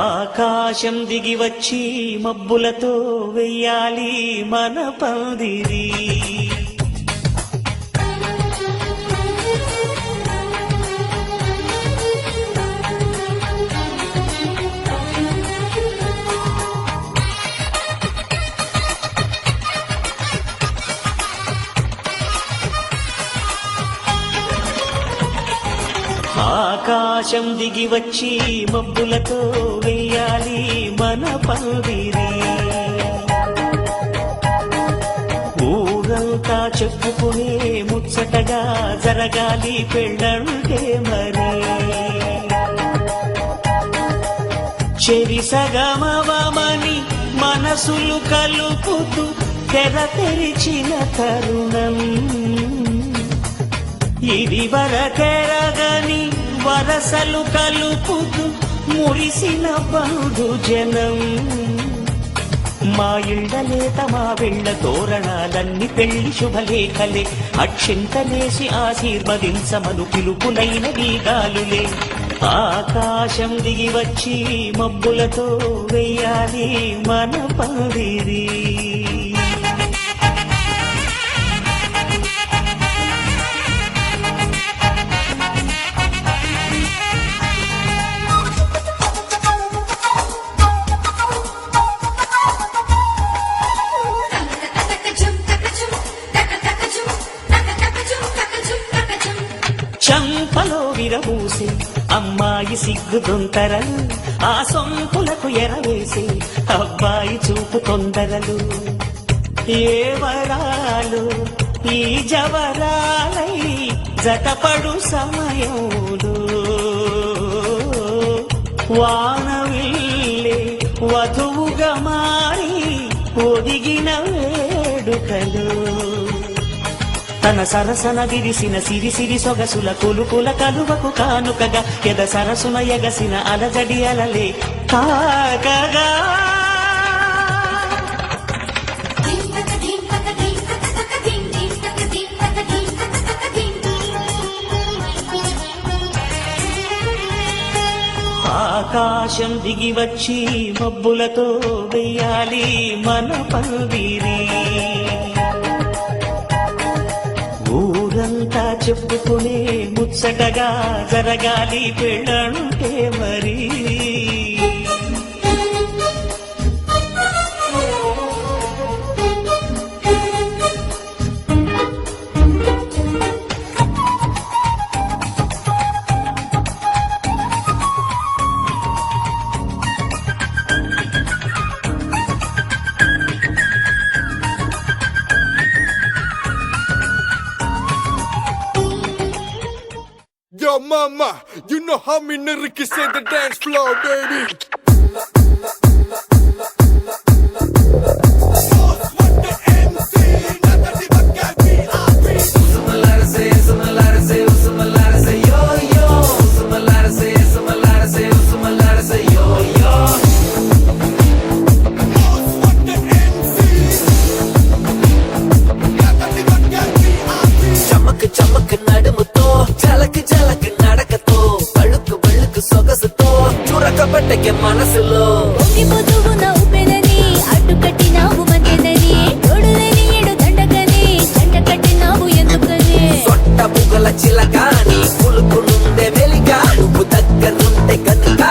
ఆకాశం దిగి వచ్చి మబ్బులతో వెయ్యాలి మన పందిరి. ఆకాశం దిగి వచ్చి మబ్బులతో వెయ్యాలి మన పందిరి. ఊరంతా చెప్పుకునే ముచ్చటగా జరగాలి పెళ్ళంటే మరి. చెరి సగమవమని మనసులు కలుపుతూ తెర తెరిచిన తరుణం ఇది వరకెరగని వరసలు కలుపుతూ మురిసిన బంధు జనం. మా ఇళ్లలేత మా వెళ్ళ తోరణాలన్నీ పెళ్లి శుభలేఖలే. అక్షింతలేసి ఆశీర్వదించమను పిలుపులైన గీతాలులే. ఆకాశం దిగి వచ్చి మబ్బులతో వెయ్యాలి మన పందిరి. చంపలో విరబూసి అమ్మాయి సిగ్గు తొందరలు, ఆ సొంపులకు ఎరవేసి అబ్బాయి చూపు తొందరలు. ఏ వరాలు ఈ జవరాలై జతపడు సమయంలో వానవిల్లే వధువుగా మారి ఒదిగిన వేడుకలు. తన సరసన విరిసిన సిరిసిరి సొగసుల కొలుకుల కలువకు కానుకగా ఎద సరసున ఎగసిన అలజడి అలలే కాకగా. ఆకాశం దిగి వచ్చి మబ్బులతో వెయ్యాలి మన పందిరి. ఊరంతా చెప్పుకునే ముచ్చటగా జరగాలి పెళ్ళంటే మరి. Yo, mama, you know how me niggas in the dance floor, baby. మనసులో పొదువున ఉపెనని అడ్డు కట్టినావు మందెనని తోడులేని ఏడు దండగని జంట కట్టినావు ఎందుకని. సొట్ట బుగల చిలకాని పులుకునుండే వెలిగా నువ్వు దగ్గరుంటే కనుక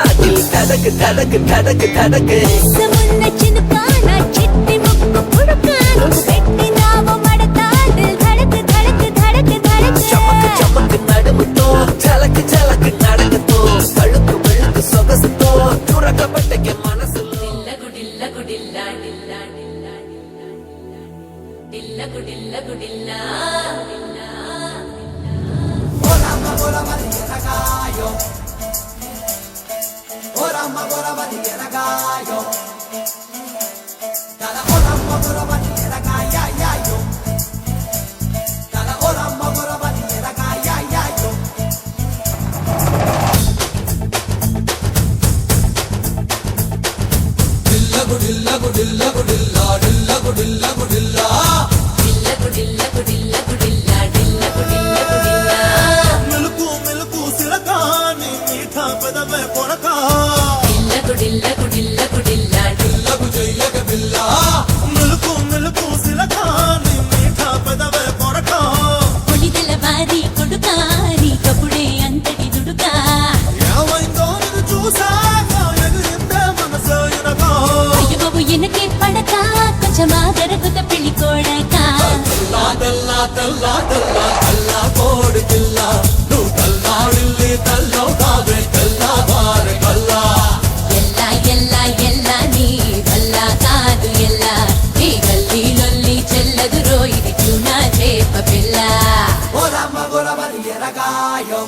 ధడక్ ధడక్ ధడక్ ధడక్. సమున్న చినుకాన చిట్టి ముక్కు పుడక నువ్వు పెట్టినావు మడత దిల్ ధడక్ ధడక్ ధడక్ ధడక్. చమక్ చమక్ నడుముతో చలక్ చలకి నడకతో కళ్ళుకు వెళ్ళుకు సొగసుతో తురక పట్టకే మనసులో డిల్ల గుడిల్లా డిల్లా డిల్లా డిల్ల గుడిల్ల గుడిల్లా డిల్ల గుడిల్ల గుడిల్ల గుడిల్లా డిల్ల గుడిల్ల గుడిల్లా మెలుకు మెలుకు సిలకాని మీఠా పెదవే కొరకా డిల్ల గుడిల్ల గుడిల్ల గుడిల్లా పిల్లకు చెయ్యక పిల్ల మెలుకు మెలుకు సిలకాని మీఠా పెదవే కొరకా కొడిదల వారి కొడుకా నీ కపుడే అంతటి దుడుకా ఏమైందో నిన్ను చూసాక ఎగిరిందే మనసు ఎనకా అయ్య బాబు ఎనకే పడక కొంచెం ఆదరకుత పెళ్లి కోడక తెల్లా తెల్లా తెల్లా తెల్లా తెల్లా కోడి పిల్ల నువ్వు తెల్లాడిల్లి తెల్లో కావే తెల్లా బారె కల్లా ఎల్లా ఎల్లా ఎల్లా నీ వల్ల కాదు ఎల్లా నీ గల్లీ లొల్లి చెల్లదు రోయిది క్యూనా చేప పిల్ల ఓ రామ గోరబది ఎరగాయో